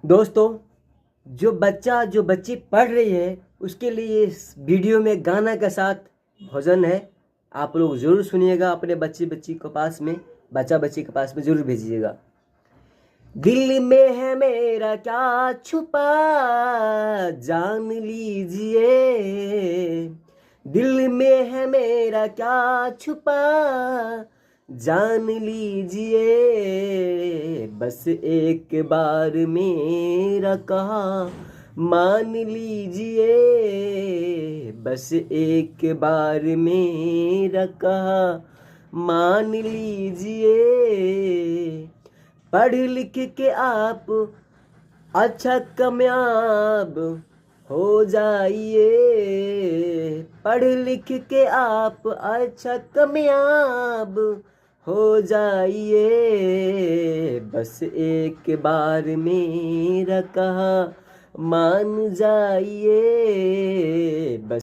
दोस्तों, जो बच्ची पढ़ रही है उसके लिए इस वीडियो में गाना के साथ भजन है। आप लोग ज़रूर सुनिएगा। अपने बच्ची के पास में बच्ची के पास में ज़रूर भेजिएगा। दिल में है मेरा क्या छुपा, जान लीजिए। दिल में है मेरा क्या छुपा, जान लीजिए। बस एक बार मेरा कहा मान लीजिए। बस एक बार मेरा कहा मान लीजिए। पढ़ लिख के आप अच्छा कामयाब हो जाइए। पढ़ लिख के आप अच्छा कामयाब हो जाइए। बस एक बार मेरा कहा मान जाइए। बस